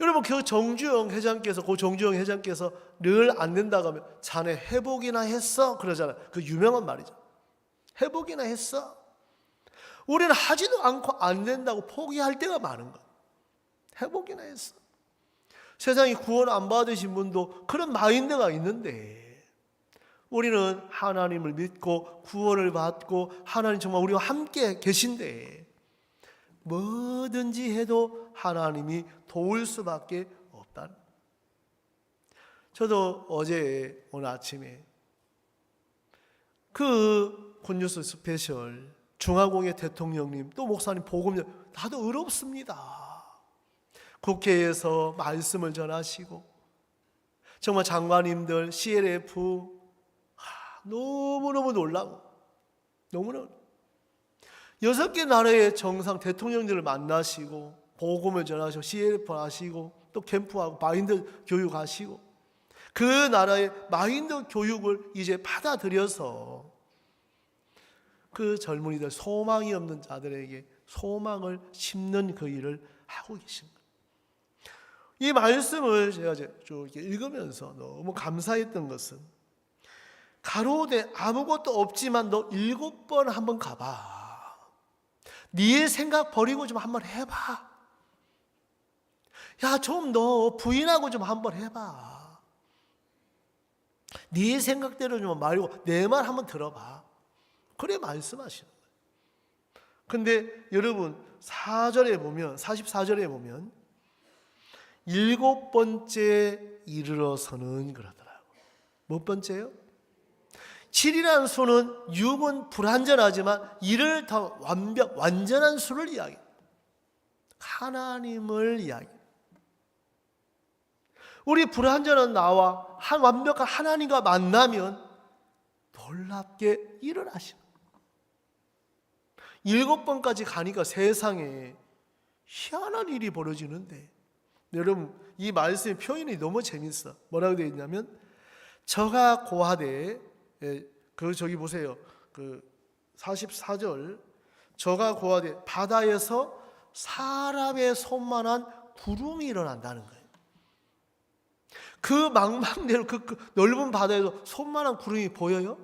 여러분, 그 정주영 회장께서 늘 안 된다고 하면 자네 회복이나 했어? 그러잖아요. 그 유명한 말이죠. 회복이나 했어? 우리는 하지도 않고 안 된다고 포기할 때가 많은 거예요. 회복이나 했어? 세상에 구원 안 받으신 분도 그런 마인드가 있는데, 우리는 하나님을 믿고 구원을 받고 하나님 정말 우리와 함께 계신데 뭐든지 해도 하나님이 도울 수밖에 없다는. 저도 어제 오늘 아침에 그 굿뉴스 스페셜 중화공회 대통령님 또 목사님 복음 다도 의롭습니다. 국회에서 말씀을 전하시고 정말 장관님들 CLF 너무너무 놀라고 너무너무 6개 나라의 정상 대통령들을 만나시고 복음을 전하시고 CLF 하시고 또 캠프하고 마인드 교육하시고 그 나라의 마인드 교육을 이제 받아들여서 그 젊은이들, 소망이 없는 자들에게 소망을 심는 그 일을 하고 계신 거예요. 이 말씀을 제가 쭉 읽으면서 너무 감사했던 것은, 가로되 아무것도 없지만 너 7번 한번 가봐. 네 생각 버리고 좀 한번 해봐. 야, 좀 너 부인하고 좀 한번 해봐. 네 생각대로 좀 말고 내 말 한번 들어봐. 그래 말씀하시는 거예요. 근데 여러분 44절에 보면 7번째 이르러서는 그러더라고요. 몇 번째요? 7이라는 수는 6은 불완전하지만 1을 더 완전한 수를 이야기해요. 하나님을 이야기해요. 우리 불완전한 나와 완벽한 하나님과 만나면 놀랍게 일을 하시는 거예요. 7번까지 가니까 세상에 희한한 일이 벌어지는데, 여러분 이 말씀의 표현이 너무 재밌어. 뭐라고 되어 있냐면, 저가 고하되, 저기 보세요. 그 44절, 저가 고하되 바다에서 사람의 손만한 구름이 일어난다는 거예요. 그 망망대로 그 넓은 바다에도 손만한 구름이 보여요?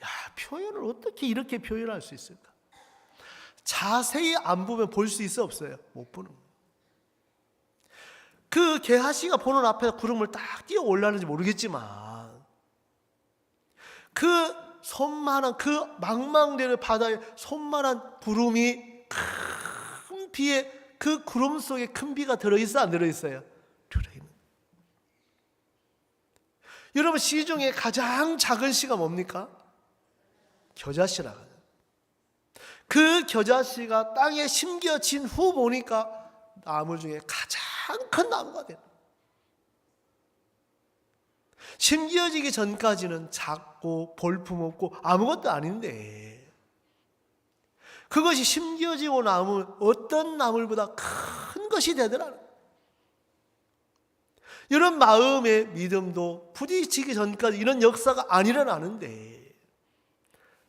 야, 표현을 어떻게 이렇게 표현할 수 있을까? 자세히 안 보면 볼 수 있어 없어요? 못 보는 거예요. 그 게하시가 보는 앞에 구름을 딱 뛰어 올라는지 모르겠지만 그 손만한 그 망망대로 바다에 손만한 구름이 큰 비에 그 구름 속에 큰 비가 들어있어 안 들어있어요? 들어있는. 여러분 시 중에 가장 작은 시가 뭡니까? 겨자씨라고 하죠. 그 겨자씨가 땅에 심겨진 후 보니까 나무 중에 가장 큰 나무가 돼요. 심겨지기 전까지는 작고 볼품없고 아무것도 아닌데 그것이 심겨지고 나면 어떤 나물보다 큰 것이 되더라. 이런 마음의 믿음도 부딪히기 전까지 이런 역사가 안 일어나는데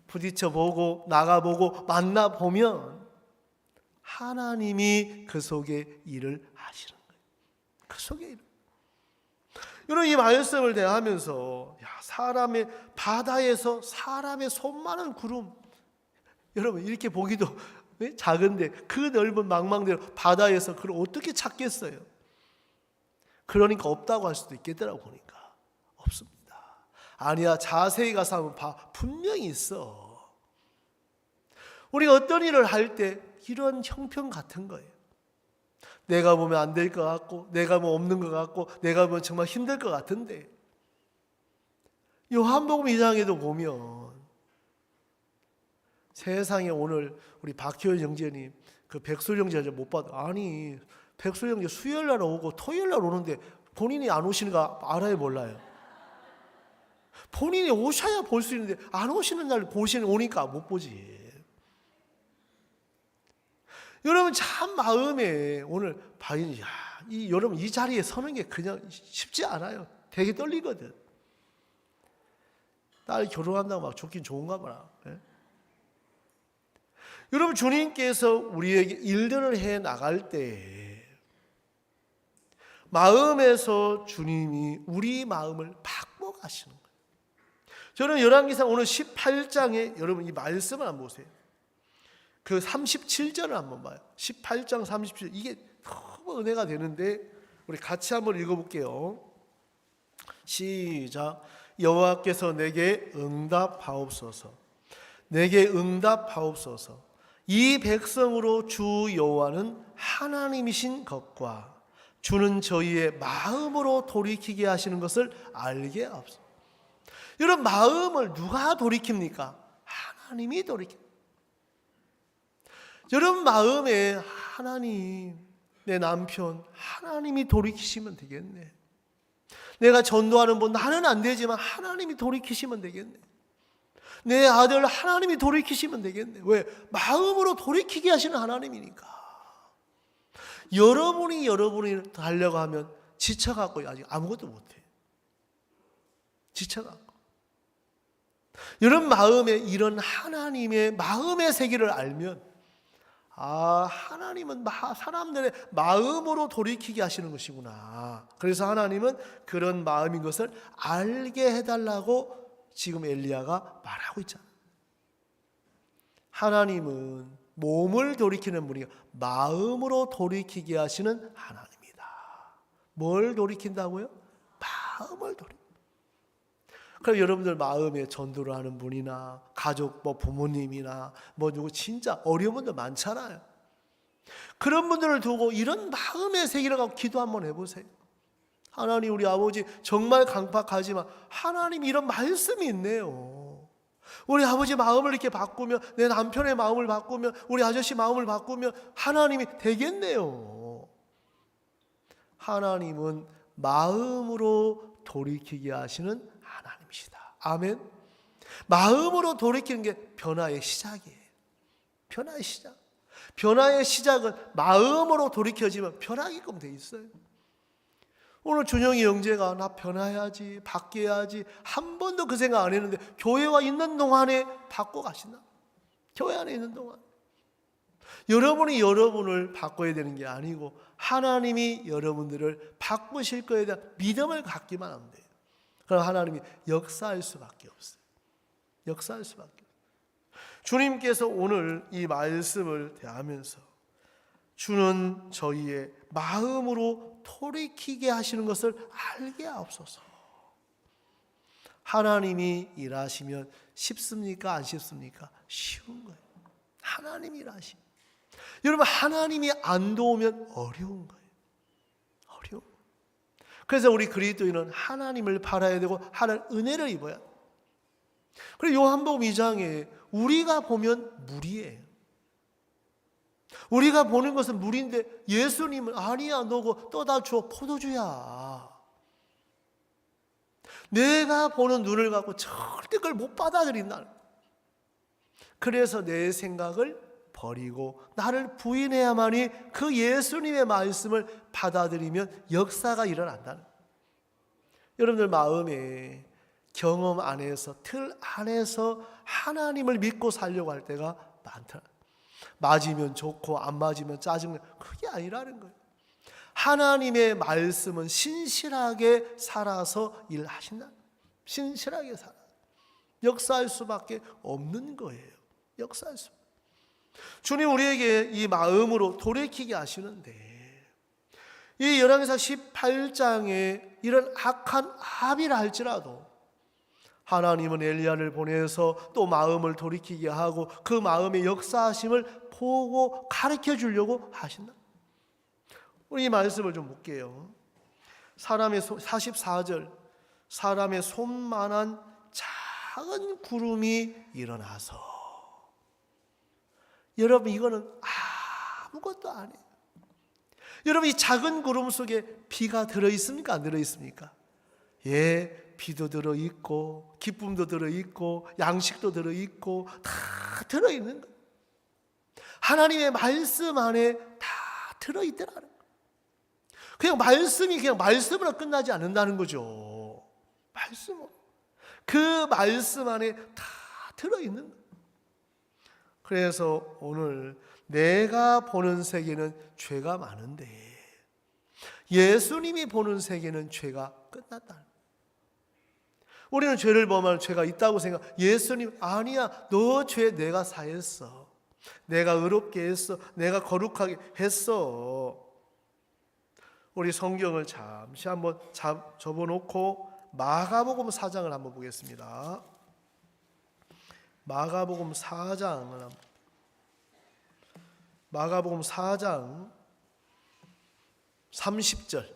부딪혀보고 나가보고 만나보면 하나님이 그 속에 일을 하시는 거예요. 그 속에 일을. 여러분 이 말씀을 대하면서 사람의 바다에서 사람의 손만한 구름, 여러분 이렇게 보기도 작은데 그 넓은 망망대로 바다에서 그걸 어떻게 찾겠어요? 그러니까 없다고 할 수도 있겠더라고 보니까 없습니다. 아니야, 자세히 가서 한번 봐. 분명히 있어. 우리가 어떤 일을 할 때 이런 형편 같은 거예요. 내가 보면 안 될 것 같고 내가 보면 없는 것 같고 내가 보면 정말 힘들 것 같은데 요한복음 2장에도 보면 세상에 오늘 우리 박효연 형제님 그 백설 형제 못 봐도 아니 백설 형제 수요일날 오고 토요일날 오는데 본인이 안 오시는 거 알아요 몰라요? 본인이 오셔야 볼 수 있는데 안 오시는 날 오니까 못 보지. 여러분 참 마음에 오늘 봐야지. 여러분 이 자리에 서는 게 그냥 쉽지 않아요. 되게 떨리거든. 딸 결혼한다고 막 좋긴 좋은가 보나. 네? 여러분 주님께서 우리에게 일들을 해 나갈 때 마음에서 주님이 우리 마음을 바꿔가시는 거예요. 저는 열왕기상 오늘 18장에 여러분 이 말씀을 한번 보세요. 그 37절을 한번 봐요. 18장 37절 이게 너무 은혜가 되는데 우리 같이 한번 읽어볼게요. 시작. 여호와께서 내게 응답하옵소서. 내게 응답하옵소서. 이 백성으로 주 여호와는 하나님이신 것과 주는 저희의 마음으로 돌이키게 하시는 것을 알게 하옵소서. 여러분 마음을 누가 돌이킵니까? 하나님이 돌이킵니다. 여러분 마음에 하나님, 내 남편 하나님이 돌이키시면 되겠네. 내가 전도하는 분 나는 안 되지만 하나님이 돌이키시면 되겠네. 내 아들 하나님이 돌이키시면 되겠네. 왜? 마음으로 돌이키게 하시는 하나님이니까. 여러분이 하려고 하면 지쳐갖고 아직 아무것도 못해. 지쳐갖고. 여러분 마음에 이런 하나님의 마음의 세계를 알면 하나님은 사람들의 마음으로 돌이키게 하시는 것이구나. 그래서 하나님은 그런 마음인 것을 알게 해달라고 지금 엘리야가 말하고 있잖아요. 하나님은 몸을 돌이키는 분이 마음으로 돌이키게 하시는 하나님이다. 뭘 돌이킨다고요? 마음을 돌이킨다. 그럼 여러분들 마음에 전도를 하는 분이나 가족 부모님이나 누구 진짜 어려운 분들 많잖아요. 그런 분들을 두고 이런 마음의 세계를 갖고 기도 한번 해보세요. 하나님 우리 아버지 정말 강팍하지만 하나님 이런 말씀이 있네요. 우리 아버지 마음을 이렇게 바꾸면 내 남편의 마음을 바꾸면 우리 아저씨 마음을 바꾸면 하나님이 되겠네요. 하나님은 마음으로 돌이키게 하시는 하나님이시다. 아멘. 마음으로 돌이키는 게 변화의 시작이에요. 변화의 시작. 변화의 시작은 마음으로 돌이켜지면 변하게끔 돼 있어요. 오늘 준영이 형제가 나 변화해야지, 바뀌어야지 한 번도 그 생각 안 했는데 교회와 있는 동안에 바꿔 가신다. 교회 안에 있는 동안. 여러분이 여러분을 바꿔야 되는 게 아니고 하나님이 여러분들을 바꾸실 거에 대한 믿음을 갖기만 하면 돼요. 그럼 하나님이 역사할 수밖에 없어요. 역사할 수밖에 없어요. 주님께서 오늘 이 말씀을 대하면서 주는 저희의 마음으로 돌이키게 하시는 것을 알게 하옵소서. 하나님이 일하시면 쉽습니까? 안 쉽습니까? 쉬운 거예요. 하나님이 일하시면. 여러분, 하나님이 안 도우면 어려운 거예요. 어려운. 그래서 우리 그리스도인은 하나님을 바라야 되고 하나님 은혜를 입어야 돼요. 그리고 요한복음 2장에 우리가 보면 물이에요. 우리가 보는 것은 물인데 예수님은 아니야, 너고 떠다 줘, 포도주야. 내가 보는 눈을 갖고 절대 그걸 못 받아들인다. 그래서 내 생각을 버리고 나를 부인해야만이 그 예수님의 말씀을 받아들이면 역사가 일어난다는 거예요. 여러분들 마음에 경험 안에서, 틀 안에서 하나님을 믿고 살려고 할 때가 많다. 맞으면 좋고 안 맞으면 짜증나. 그게 아니라는 거예요. 하나님의 말씀은 신실하게 살아서 일하신다. 신실하게 살아. 역사할 수밖에 없는 거예요. 역사할 수. 주님 우리에게 이 마음으로 돌이키게 하시는데 이 열왕기상 18장에 이런 악한 합의라 할지라도 하나님은 엘리야를 보내서 또 마음을 돌이키게 하고 그 마음의 역사하심을 보고 가르쳐 주려고 하신다. 우리 이 말씀을 좀 볼게요. 44절 사람의 손만한 작은 구름이 일어나서. 여러분 이거는 아무것도 아니에요. 여러분 이 작은 구름 속에 비가 들어있습니까? 안 들어있습니까? 예, 비도 들어있고 기쁨도 들어있고 양식도 들어있고 다 들어있는 거예요. 하나님의 말씀 안에 다 들어있더라는 거예요. 그냥 말씀이 그냥 말씀으로 끝나지 않는다는 거죠. 말씀으로. 그 말씀 안에 다 들어있는 거예요. 그래서 오늘 내가 보는 세계는 죄가 많은데 예수님이 보는 세계는 죄가 끝났다. 우리는 죄를 범하는 죄가 있다고 생각. 예수님 아니야, 너 죄 내가 사했어. 내가 의롭게 했어. 내가 거룩하게 했어. 우리 성경을 잠시 한번 접어놓고 마가복음 4장을 한번 보겠습니다. 마가복음 4장 30절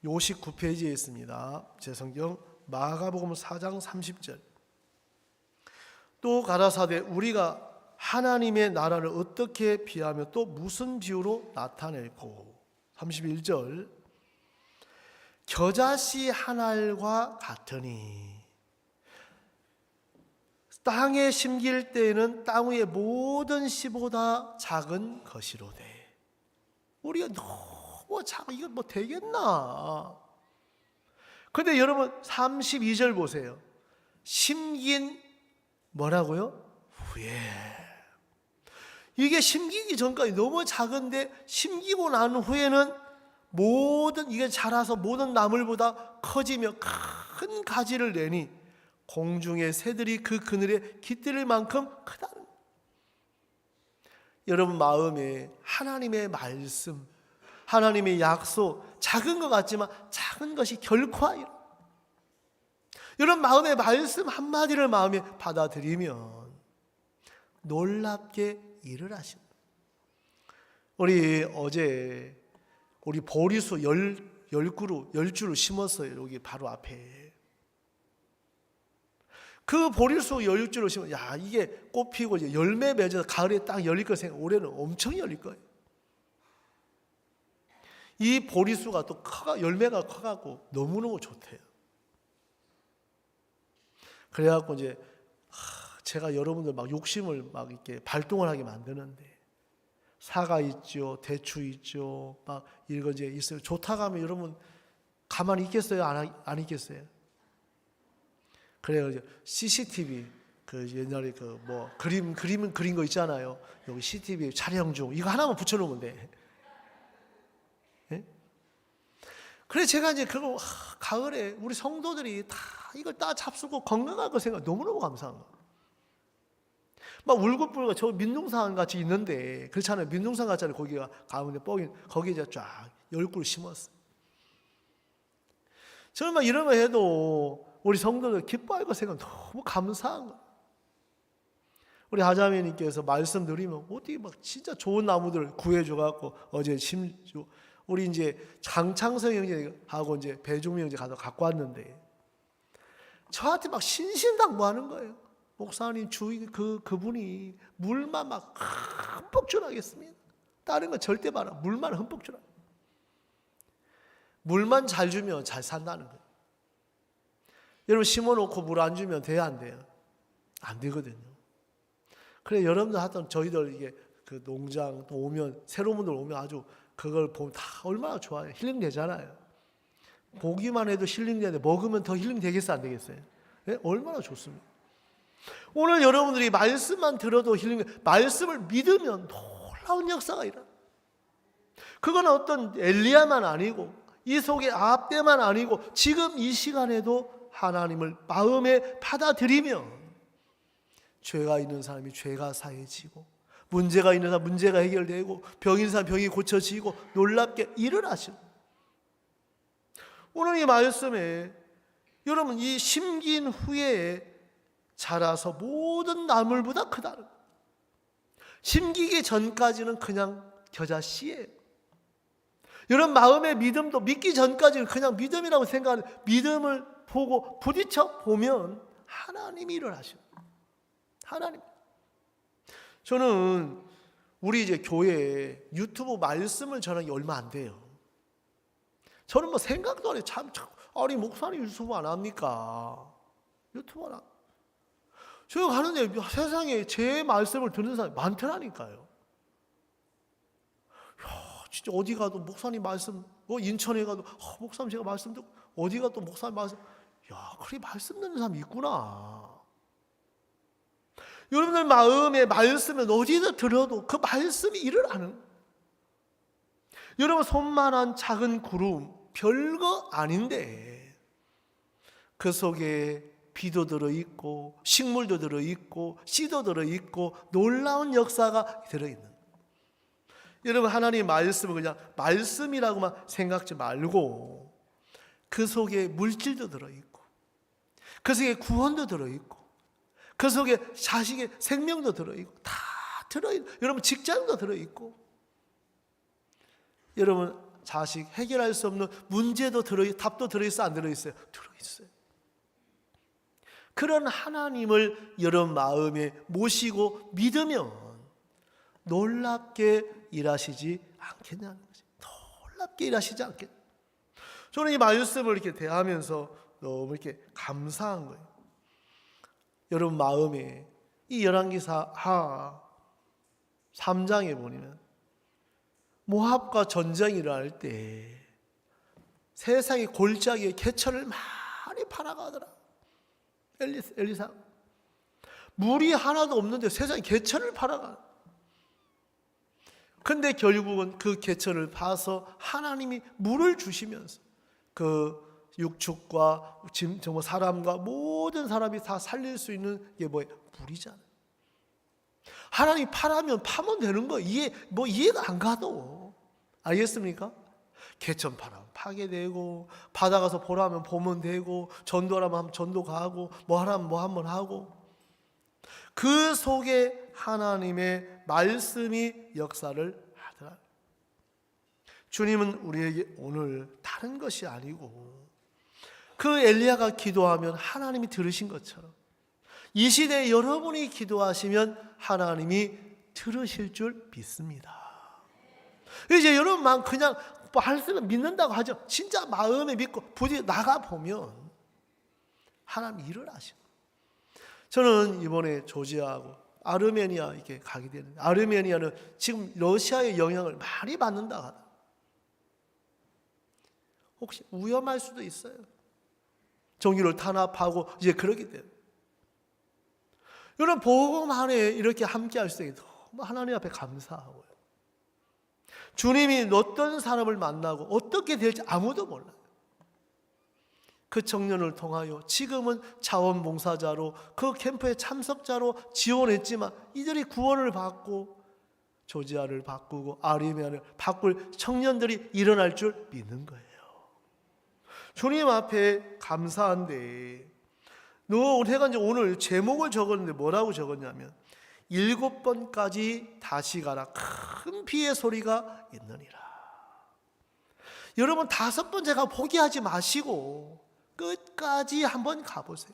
59페이지에 있습니다. 제 성경 마가복음 4장 30절. 또 가라사대 우리가 하나님의 나라를 어떻게 비하며 또 무슨 비유로 나타낼꼬. 31절 겨자씨 한 알과 같으니 땅에 심길 때에는 땅 위의 모든 씨보다 작은 것이로되. 우리가 너무 작아. 이거 뭐 되겠나? 근데 여러분 32절 보세요. 심긴 뭐라고요? 후에. 이게 심기기 전까지 너무 작은데 심기고 난 후에는 모든 이게 자라서 모든 나물보다 커지며 큰 가지를 내니 공중의 새들이 그 그늘에 깃들 만큼 크다는 거예요. 여러분 마음에 하나님의 말씀, 하나님의 약속, 작은 것 같지만 작은 것이 결코 아니라. 여러분 마음의 말씀 한마디를 마음에 받아들이면 놀랍게 일을 하십니다. 우리 어제 우리 보리수 10주를 심었어요. 여기 바로 앞에. 그 보리수 10주를 심으면 야 이게 꽃 피고 이제 열매 맺어서 가을에 딱 열릴 거 생각. 올해는 엄청 열릴 거예요. 이 보리수가 또 열매가 커가고 너무너무 좋대요. 그래갖고 이제 제가 여러분들 막 욕심을 막 이렇게 발동을 하게 만드는데 사과 있죠, 대추 있죠, 막 이거 이제 있어요. 좋다고 하면 여러분 가만히 있겠어요? 안 있겠어요? 그래요. CCTV 그 옛날에 그 뭐 그림 그린 거 있잖아요. 여기 CCTV 촬영 중 이거 하나만 붙여놓으면 돼. 예? 그래 제가 이제 그거 가을에 우리 성도들이 다 이걸 다 잡수고 건강할 거 생각 너무너무 감사한 거. 막 울긋불긋 저 민둥산 같이 있는데 그렇잖아요. 민둥산 같잖아요. 거기가 가운데 뻑이 거기에 이제 쫙 열굴 심었어요. 저는 막 이런 거 해도 우리 성도들 기뻐할 거 생각 너무 감사한 거. 우리 하자매님께서 말씀 드리면 어디 막 진짜 좋은 나무들 구해줘갖고 어제 심주 우리 이제 장창성 형제하고 이제 배종민 형제 가서 갖고 왔는데 저한테 막 신신당부하는 거예요. 목사님 주인 그분이 물만 막 흠뻑 주라겠습니다. 다른 건 절대 말아. 물만 흠뻑 주라. 물만 잘 주면 잘 산다는 거예요. 여러분 심어놓고 물 안 주면 돼요, 안 돼요? 안 되거든요. 그래 여러분들 하여튼 저희들 이게 그 농장 또 오면 새로운 분들 오면 아주 그걸 보면 다 얼마나 좋아요. 힐링 되잖아요. 보기만 해도 힐링 되는데 먹으면 더 힐링 되겠어요, 안 되겠어요? 네? 얼마나 좋습니다. 오늘 여러분들이 말씀만 들어도 힐링, 말씀을 믿으면 놀라운 역사가 일어나. 그건 어떤 엘리야만 아니고 이 속에 아합 때만 아니고 지금 이 시간에도 하나님을 마음에 받아들이면 죄가 있는 사람이 죄가 사해지고 문제가 있는 사람 문제가 해결되고 병이 있는 사람 병이 고쳐지고 놀랍게 일어나시고 오늘 이 말씀에 여러분 이 심긴 후에 자라서 모든 나물보다 크다는 거예요. 심기기 전까지는 그냥 겨자씨예요. 여러분 마음의 믿음도 믿기 전까지는 그냥 믿음이라고 생각하는 믿음을 보고 부딪혀 보면 하나님이 일어나셔요. 하나님. 저는 우리 이제 교회에 유튜브 말씀을 전하기 얼마 안 돼요. 저는 뭐 생각도 안 해요. 참 아니 목사님 유튜브 안 합니까? 유튜브 안 합니까? 저희 가는데 세상에 제 말씀을 듣는 사람이 많더라니까요. 야, 진짜 어디 가도 목사님 말씀, 인천에 가도 목사님 제가 말씀 듣고 어디 가도 목사님 말씀, 야, 그래 말씀 듣는 사람이 있구나. 여러분들 마음에 말씀을 어디서 들어도 그 말씀이 일어나는. 여러분 손만한 작은 구름 별거 아닌데 그 속에 비도 들어있고 식물도 들어있고 씨도 들어있고 놀라운 역사가 들어있는. 여러분 하나님의 말씀을 그냥 말씀이라고만 생각지 말고 그 속에 물질도 들어있고 그 속에 구원도 들어있고 그 속에 자식의 생명도 들어있고 다 들어있고 여러분 직장도 들어있고 여러분 자식 해결할 수 없는 문제도 답도 들어있어 안 들어있어요? 들어있어요. 그런 하나님을 여러분 마음에 모시고 믿으면 놀랍게 일하시지 않겠냐는 거지. 놀랍게 일하시지 않겠냐. 저는 이 말씀을 이렇게 대하면서 너무 이렇게 감사한 거예요. 여러분 마음에 이 열왕기사 하 3장에 보면 모압과 전쟁이 일어날 때 세상의 골짜기에 개천을 많이 팔아가더라. 엘리사 물이 하나도 없는데 세상에 개천을 팔아가. 근데 결국은 그 개천을 파서 하나님이 물을 주시면서 그 육축과 정말 사람과 모든 사람이 다 살릴 수 있는 게 뭐예요? 물이잖아요. 하나님이 파라면 파면 되는 거 이해가 안 가도 알겠습니까? 개천 파라면 파게 되고 바다 가서 보라면 보면 되고 전도하라면 하면 전도 가고 뭐 하라면 뭐 한번 하고 그 속에 하나님의 말씀이 역사를 하더라. 주님은 우리에게 오늘 다른 것이 아니고 그 엘리야가 기도하면 하나님이 들으신 것처럼 이 시대에 여러분이 기도하시면 하나님이 들으실 줄 믿습니다. 이제 여러분만 그냥 말씀을 믿는다고 하죠. 진짜 마음에 믿고 부디 나가보면 하나님이 일어나시고. 저는 이번에 조지아하고 아르메니아 이렇게 가게 되는데 아르메니아는 지금 러시아의 영향을 많이 받는다 하다. 혹시 위험할 수도 있어요. 종교를 탄압하고 이제 그러기 때문에. 여러분 복음 안에 이렇게 함께 할 수 있게 너무 하나님 앞에 감사하고요. 주님이 어떤 사람을 만나고 어떻게 될지 아무도 몰라요. 그 청년을 통하여 지금은 자원봉사자로 그 캠프의 참석자로 지원했지만 이들이 구원을 받고 조지아를 바꾸고 아르메니아를 바꿀 청년들이 일어날 줄 믿는 거예요. 주님 앞에 감사한데 내가 이제 오늘 제목을 적었는데 뭐라고 적었냐면 7번까지 다시 가라 큰 비의 소리가 있느니라. 여러분 5번째가 포기하지 마시고 끝까지 한번 가보세요.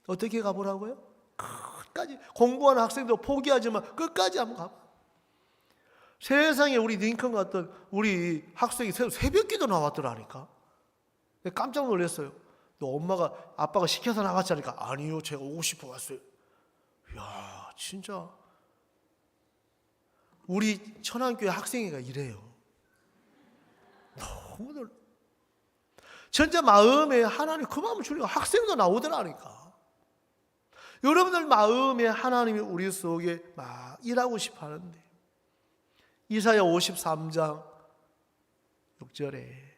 어떻게 가보라고요? 끝까지. 공부하는 학생도 포기하지만 끝까지 한번 가봐. 세상에 우리 링컨 같은 우리 학생이 새벽기도 나왔더라니까. 깜짝 놀랐어요. 너 아빠가 시켜서 나갔지 하니까 아니요 제가 오고 싶어 왔어요. 이야 진짜 우리 천안교회 학생회가 이래요. 너무 놀라. 진짜 마음에 하나님 그 마음을 주려고 학생도 나오더라니까. 여러분들 마음에 하나님이 우리 속에 막 일하고 싶어 하는데 이사야 53장 6절에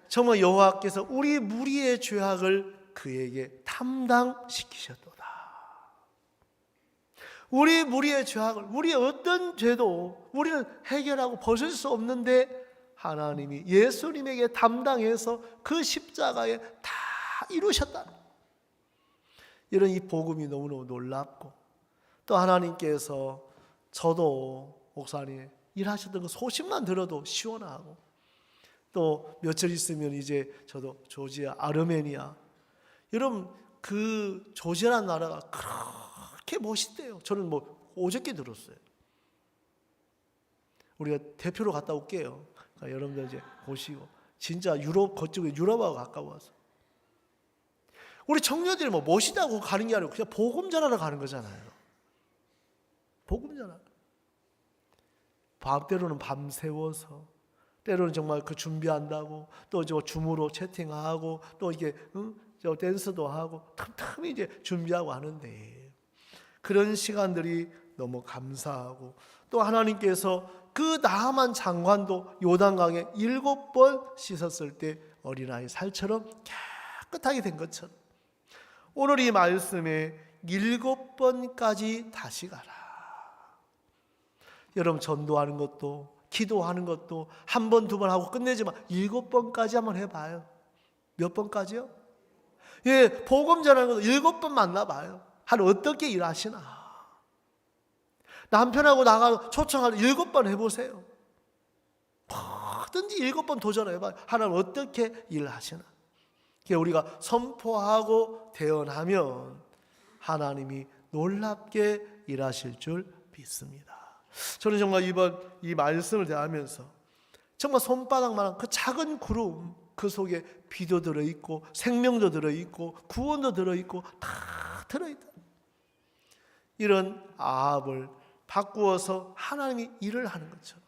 정말 여호와께서 우리 무리의 죄악을 그에게 담당시키셨도다. 우리 무리의 죄악을, 우리의 어떤 죄도 우리는 해결하고 벗을 수 없는데 하나님이 예수님에게 담당해서 그 십자가에 다 이루셨다. 이런 이 복음이 너무너무 놀랍고 또 하나님께서 저도 목사님 일하셨던 그 소식만 들어도 시원하고 또 며칠 있으면 이제 저도 조지아 아르메니아 여러분 그 조지아라는 나라가 그렇게 멋있대요. 저는 어저께 들었어요. 우리가 대표로 갔다 올게요. 그러니까 여러분들 이제 보시고 진짜 그쪽에 유럽하고 가까워서 우리 청년들이 멋있다고 가는 게 아니고 그냥 복음 전하러 가는 거잖아요. 복음 전하러. 때로는 밤 새워서 때로는 정말 그 준비한다고 또 저 줌으로 채팅하고 또 이게 저 댄스도 하고 틈틈이 이제 준비하고 하는데 그런 시간들이 너무 감사하고 또 하나님께서 그 나하만 장관도 요단강에 7번 씻었을 때 어린아이 살처럼 깨끗하게 된 것처럼 오늘 이 말씀에 7번까지 다시 가라. 여러분 전도하는 것도 기도하는 것도 한 번, 두 번 하고 끝내지만 7번까지 한번 해봐요. 몇 번까지요? 예, 복음 전하는 것도 7번 만나봐요. 하나님 어떻게 일하시나. 남편하고 나가 초청할 7번 해보세요. 뭐든지 7번 도전해봐요. 하나님 어떻게 일하시나. 우리가 선포하고 대언하면 하나님이 놀랍게 일하실 줄 믿습니다. 저는 정말 이번 이 말씀을 대하면서 정말 손바닥만한 그 작은 구름 그 속에 비도 들어있고 생명도 들어있고 구원도 들어있고 다 들어있다. 이런 아합을 바꾸어서 하나님이 일을 하는 것처럼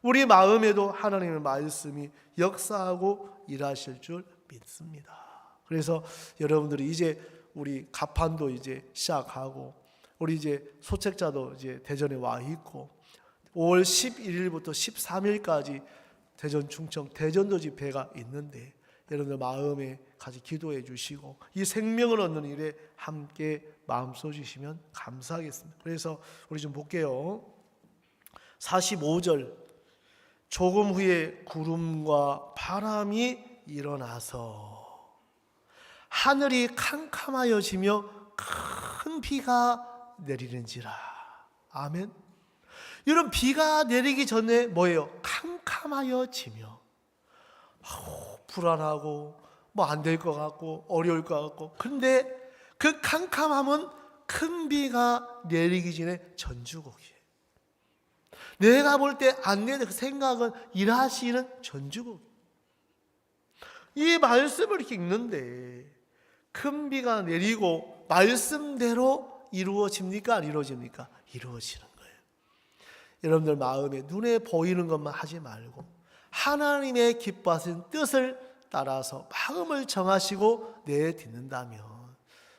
우리 마음에도 하나님의 말씀이 역사하고 일하실 줄 믿습니다. 그래서 여러분들이 이제 우리 가판도 이제 시작하고 우리 이제 소책자도 이제 대전에 와 있고 5월 11일부터 13일까지 대전 충청 대전도 집회가 있는데 여러분들 마음에 같이 기도해 주시고 이 생명을 얻는 일에 함께 마음 쏟으시면 감사하겠습니다. 그래서 우리 좀 볼게요. 45절 조금 후에 구름과 바람이 일어나서 하늘이 캄캄하여지며 큰 비가 내리는지라. 아멘. 이런 비가 내리기 전에 뭐예요? 캄캄하여지며 불안하고 안 될 것 같고 어려울 것 같고 그런데 그 캄캄함은 큰 비가 내리기 전에 전주곡이에요. 내가 볼 때 안 내는 그 생각은 일하시는 전주곡이에요. 이 말씀을 이렇게 읽는데 큰 비가 내리고 말씀대로 이루어집니까? 안 이루어집니까? 이루어지는 거예요. 여러분들 마음에 눈에 보이는 것만 하지 말고 하나님의 기뻐하신 뜻을 따라서 마음을 정하시고 내딛는다면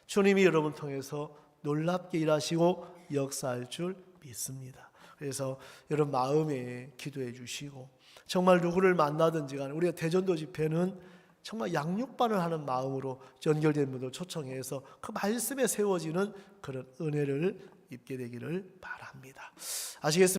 주님이 여러분 통해서 놀랍게 일하시고 역사할 줄 믿습니다. 그래서 여러분 마음에 기도해 주시고, 정말 누구를 만나든지 간에 우리가 대전도 집회는 정말 양육반을 하는 마음으로 연결된 분들 초청해서 그 말씀에 세워지는 그런 은혜를 입게 되기를 바랍니다. 아시겠습니까?